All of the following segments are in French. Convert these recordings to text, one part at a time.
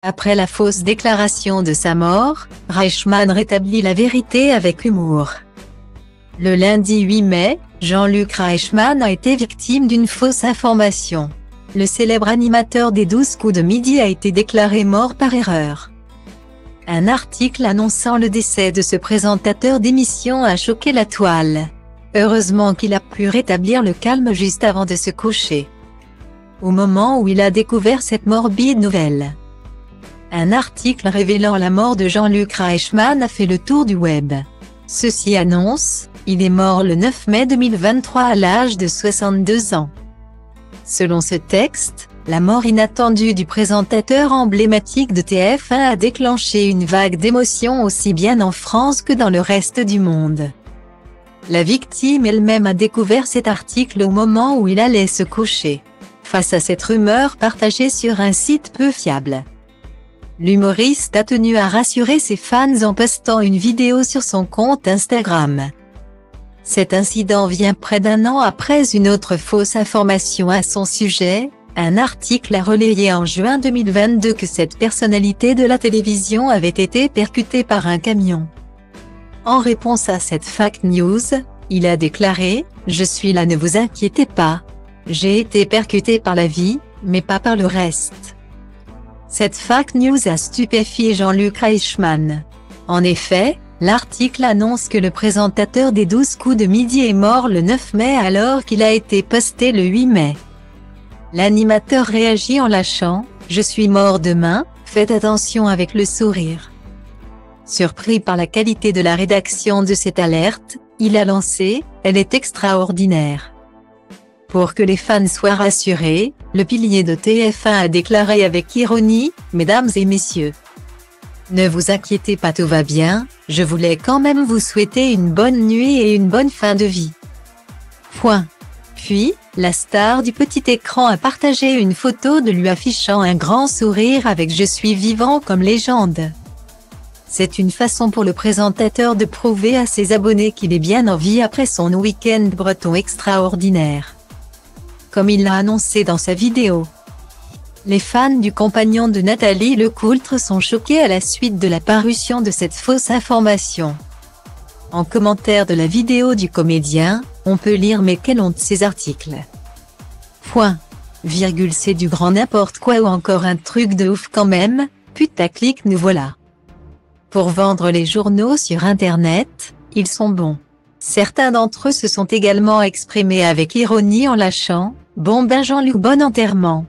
Après la fausse déclaration de sa mort, Reichmann rétablit la vérité avec humour. Le lundi 8 mai, Jean-Luc Reichmann a été victime d'une fausse information. Le célèbre animateur des 12 coups de midi a été déclaré mort par erreur. Un article annonçant le décès de ce présentateur d'émission a choqué la toile. Heureusement qu'il a pu rétablir le calme juste avant de se coucher. Au moment où il a découvert cette morbide nouvelle. Un article révélant la mort de Jean-Luc Reichmann a fait le tour du web. Ceci annonce, il est mort le 9 mai 2023 à l'âge de 62 ans. Selon ce texte, la mort inattendue du présentateur emblématique de TF1 a déclenché une vague d'émotions aussi bien en France que dans le reste du monde. La victime elle-même a découvert cet article au moment où il allait se coucher. Face à cette rumeur partagée sur un site peu fiable, l'humoriste a tenu à rassurer ses fans en postant une vidéo sur son compte Instagram. Cet incident vient près d'un an après une autre fausse information à son sujet. Un article a relayé en juin 2022 que cette personnalité de la télévision avait été percutée par un camion. En réponse à cette fake news, il a déclaré « Je suis là, ne vous inquiétez pas. J'ai été percuté par la vie, mais pas par le reste ». Cette fake news a stupéfié Jean-Luc Reichmann. En effet, l'article annonce que le présentateur des 12 coups de midi est mort le 9 mai alors qu'il a été posté le 8 mai. L'animateur réagit en lâchant « Je suis mort demain, faites attention avec le sourire ». Surpris par la qualité de la rédaction de cette alerte, il a lancé « Elle est extraordinaire ». Pour que les fans soient rassurés, le pilier de TF1 a déclaré avec ironie « Mesdames et messieurs, ne vous inquiétez pas, tout va bien, je voulais quand même vous souhaiter une bonne nuit et une bonne fin de vie. » Point. Puis, la star du petit écran a partagé une photo de lui affichant un grand sourire avec « Je suis vivant comme légende ». C'est une façon pour le présentateur de prouver à ses abonnés qu'il est bien en vie après son week-end breton extraordinaire. Comme il l'a annoncé dans sa vidéo. Les fans du compagnon de Nathalie Lecoultre sont choqués à la suite de la parution de cette fausse information. En commentaire de la vidéo du comédien, on peut lire « Mais quelle honte ces articles. Point. Virgule, c'est du grand n'importe quoi ou encore un truc de ouf quand même, putaclic, nous voilà. Pour vendre les journaux sur internet, ils sont bons. » Certains d'entre eux se sont également exprimés avec ironie en lâchant « Bon ben Jean-Luc, bon enterrement.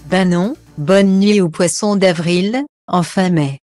Ben non, bonne nuit au poisson d'avril, en fin mai. »